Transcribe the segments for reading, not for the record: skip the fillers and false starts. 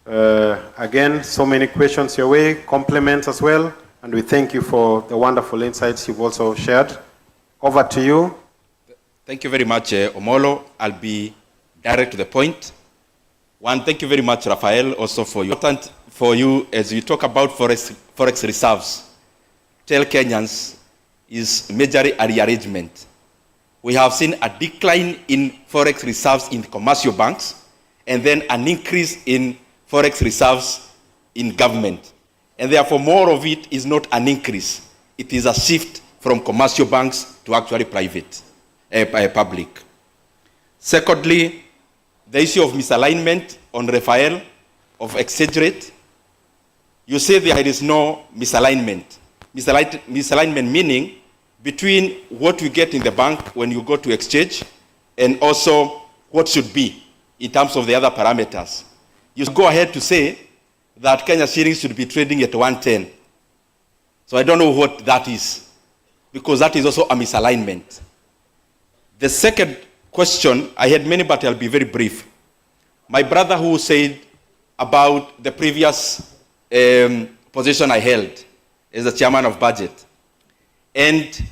Again, so many questions your way, compliments as well, and we thank you for the wonderful insights you've also shared. Over to you. Thank you very much, Omolo. I'll be direct to the point. One, thank you very much, Raphael, also for you as you talk about forex reserves. Tell Kenyans is majorly a rearrangement. We have seen a decline in forex reserves in commercial banks, and then an increase in forex reserves in government. And therefore, more of it is not an increase. It is a shift from commercial banks to actually private, public. Secondly, the issue of misalignment on Raphael of exchange rate. You say there is no misalignment. Misalignment meaning between what you get in the bank when you go to exchange and also what should be in terms of the other parameters. You go ahead to say that Kenya shillings should be trading at 110. So I don't know what that is, because that is also a misalignment. The second question, I had many, but I'll be very brief. My brother who said about the previous position I held as the chairman of budget. And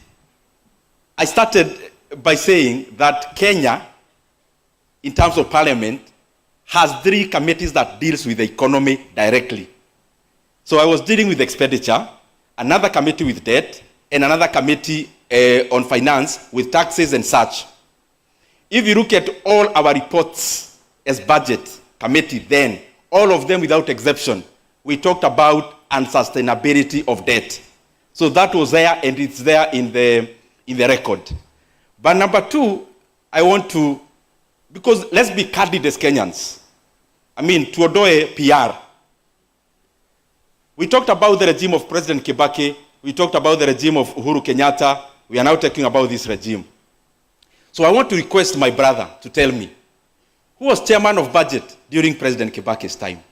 I started by saying that Kenya, in terms of parliament, has 3 committees that deals with the economy directly. So I was dealing with expenditure, another committee with debt, and another committee on finance with taxes and such. If you look at all our reports as budget committee then, all of them without exception, we talked about unsustainability of debt. So that was there, and it's there in the record. But number 2, I want to, because let's be candid as Kenyans. I mean, tuodoe PR. We talked about the regime of President Kibaki. We talked about the regime of Uhuru Kenyatta. We are now talking about this regime. So I want to request my brother to tell me, who was chairman of budget during President Kibaki's time?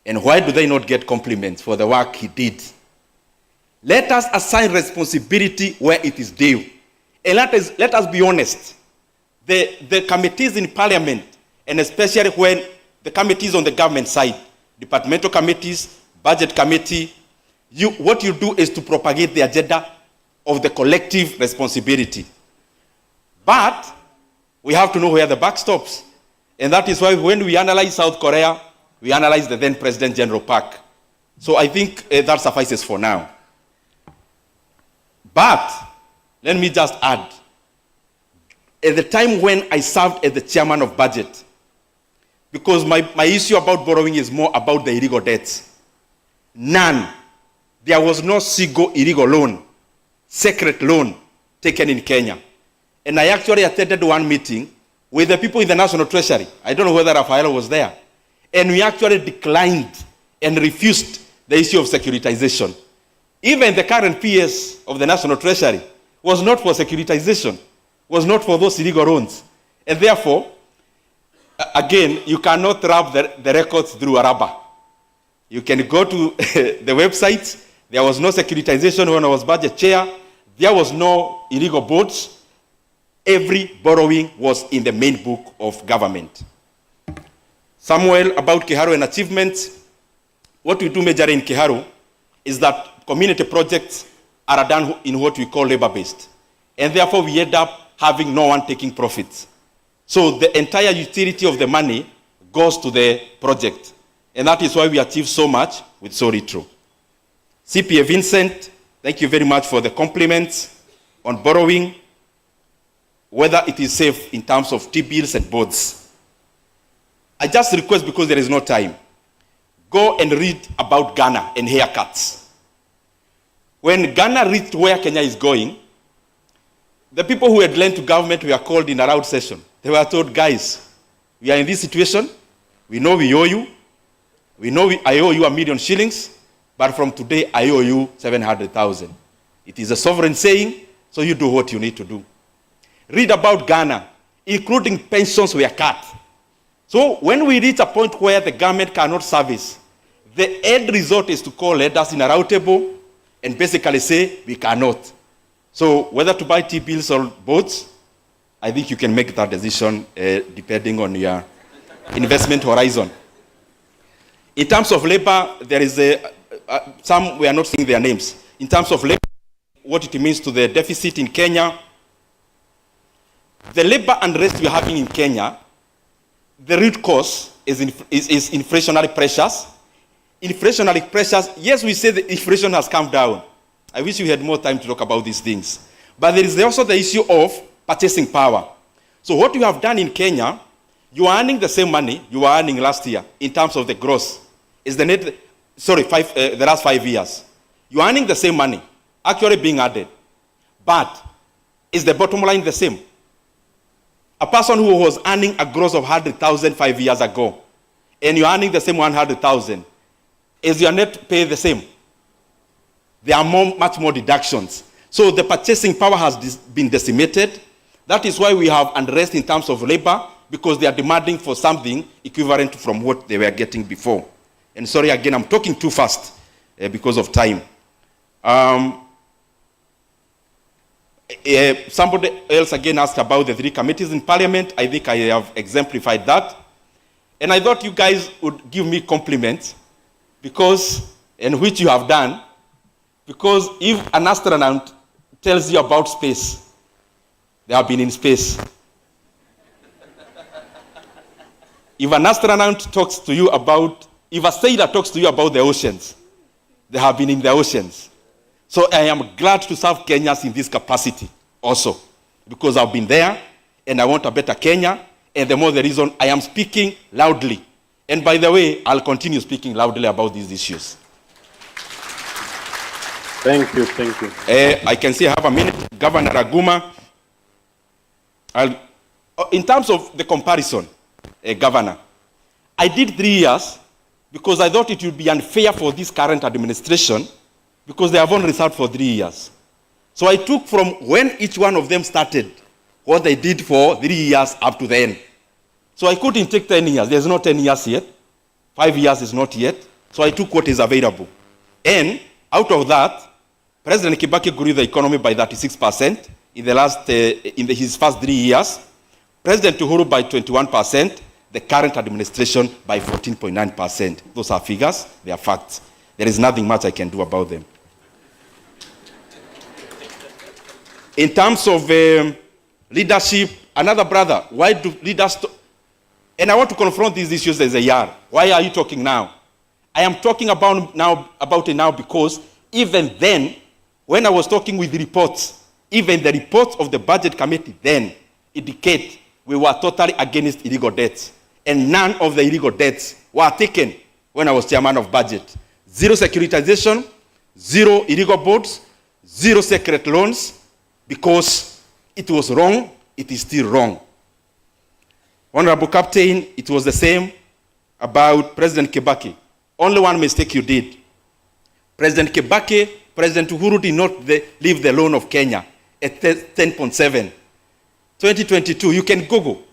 And why do they not get compliments for the work he did? Let us assign responsibility where it is due. And let us be honest. The committees in parliament, and especially when the committees on the government side, departmental committees, budget committee, what you do is to propagate the agenda of the collective responsibility. But we have to know where the buck stops. And that is why when we analyze South Korea, we analyze the then President General Park. So I think that suffices for now. But let me just add, at the time when I served as the chairman of budget, because my issue about borrowing is more about the illegal debts. None. There was no single illegal loan, secret loan taken in Kenya. And I actually attended one meeting with the people in the National Treasury. I don't know whether Raphael was there. And we actually declined and refused the issue of securitization. Even the current PS of the National Treasury was not for securitization, was not for those illegal loans. And therefore, again, you cannot wrap the records through a rubber. You can go to the websites. There was no securitization when I was budget chair. There was no illegal boats. Every borrowing was in the main book of government. Samuel, about Kiharu and achievements, what we do major in Kiharu is that community projects are done in what we call labor-based. And therefore, we end up having no one taking profits. So the entire utility of the money goes to the project. And that is why we achieve so much with so little. CPA Vincent, thank you very much for the compliments on borrowing, whether it is safe in terms of T-bills and bonds. I just request, because there is no time, go and read about Ghana and haircuts. When Ghana reached where Kenya is going, the people who had lent to government were called in a round session. They were told, guys, we are in this situation. We know we owe you. We know I owe you 1 million shillings, but from today I owe you 700,000. It is a sovereign saying, so you do what you need to do. Read about Ghana, including pensions were cut. So when we reach a point where the government cannot service, the end result is to call leaders in a round table and basically say, we cannot. So whether to buy T-bills or boats, I think you can make that decision depending on your investment horizon. In terms of labor, there is some, we are not seeing their names. In terms of labor, what it means to the deficit in Kenya, the labor unrest we are having in Kenya, the root cause is inflationary pressures. Inflationary pressures, yes, we say the inflation has come down. I wish we had more time to talk about these things. But there is also the issue of purchasing power. So what you have done in Kenya, you are earning the same money you were earning last year in terms of the gross. Is the net, the last 5 years. You are earning the same money, actually being added. But is the bottom line the same? A person who was earning a gross of 100,000 5 years ago, and you're earning the same 100,000, is your net pay the same? There are much more deductions. So the purchasing power has been decimated. That is why we have unrest in terms of labor, because they are demanding for something equivalent from what they were getting before. And sorry, again, I'm talking too fast because of time. Somebody else again asked about the 3 committees in Parliament. I think I have exemplified that. And I thought you guys would give me compliments, because, and which you have done, because if an astronaut tells you about space, they have been in space. If an astronaut talks to you about, if a sailor talks to you about the oceans, they have been in the oceans. So I am glad to serve Kenyans in this capacity also, because I've been there and I want a better Kenya, and the more the reason I am speaking loudly. And by the way, I'll continue speaking loudly about these issues. Thank you, thank you. I can see I have a minute. Governor Aguma, in terms of the comparison, Governor, I did 3 years because I thought it would be unfair for this current administration, because they have only served for 3 years. So I took from when each one of them started, what they did for 3 years up to the end. So I couldn't take 10 years. There's not 10 years yet. 5 years is not yet. So I took what is available. And out of that, President Kibaki grew the economy by 36% in his first 3 years. President Uhuru by 21%. The current administration by 14.9%. Those are figures. They are facts. There is nothing much I can do about them. In terms of leadership, another brother, why do leaders... And I want to confront these issues as a year. Why are you talking now? I am talking about it now because even then, when I was talking with the reports, even the reports of the budget committee then indicate we were totally against illegal debts. And none of the illegal debts were taken when I was chairman of budget. 0 securitization, 0 illegal bonds, 0 secret loans, because it was wrong, it is still wrong. Honorable Captain, it was the same about President Kibaki. Only one mistake you did. President Kibaki, President Uhuru did not leave the loan of Kenya at 10.7. 2022, you can Google.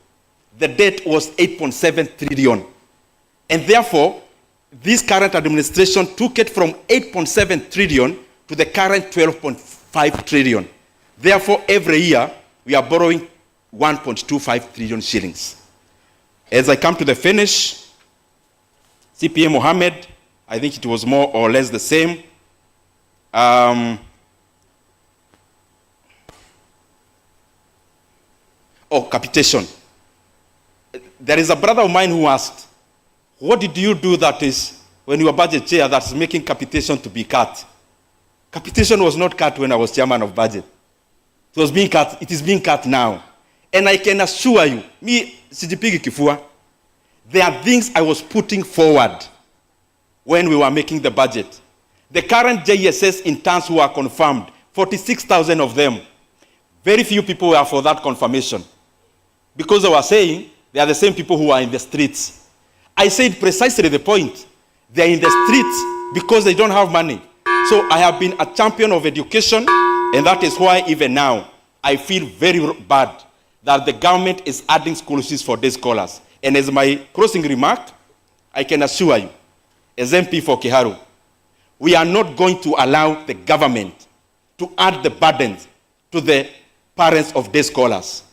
The debt was 8.7 trillion. And therefore, this current administration took it from 8.7 trillion to the current 12.5 trillion. Therefore, every year, we are borrowing 1.25 trillion shillings. As I come to the finish, CPA Mohammed, I think it was more or less the same. Capitation. There is a brother of mine who asked, what did you do that is, when you were budget chair, that's making capitation to be cut? Capitation was not cut when I was chairman of budget. It was being cut, it is being cut now. And I can assure you, me, Sijipigi Kifua, there are things I was putting forward when we were making the budget. The current JSS interns who are confirmed, 46,000 of them, very few people were for that confirmation. Because they were saying, they are the same people who are in the streets. I said precisely the point. They are in the streets because they don't have money. So I have been a champion of education, and that is why even now, I feel very bad that the government is adding school fees for day scholars. And as my closing remark, I can assure you, as MP for Kiharu, we are not going to allow the government to add the burdens to the parents of day scholars.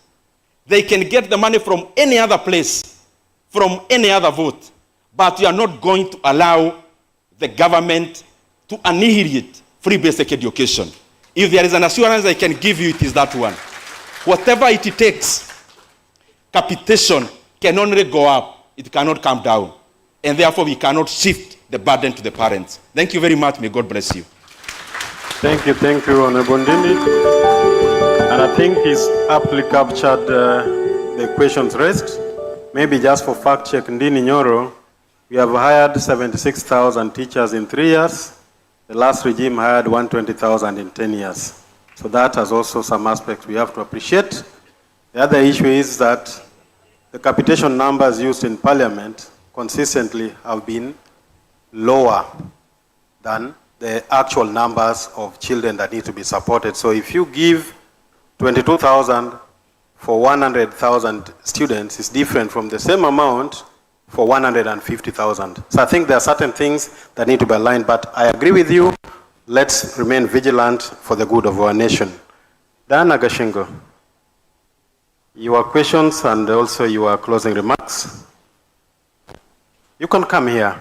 They can get the money from any other place, from any other vote, but you are not going to allow the government to annihilate free basic education. If there is an assurance I can give you, it is that one. Whatever it takes, capitation can only go up. It cannot come down. And therefore, we cannot shift the burden to the parents. Thank you very much. May God bless you. Thank you, Honorable Ndindi. And I think he's aptly captured the questions raised. Maybe just for fact check, Ndindi Nyoro, we have hired 76,000 teachers in 3 years. The last regime hired 120,000 in 10 years. So that has also some aspects we have to appreciate. The other issue is that the capitation numbers used in Parliament consistently have been lower than the actual numbers of children that need to be supported. So if you give 22,000 for 100,000 students, it's different from the same amount for 150,000. So I think there are certain things that need to be aligned, but I agree with you. Let's remain vigilant for the good of our nation. Dan Agashingo, your questions and also your closing remarks. You can come here.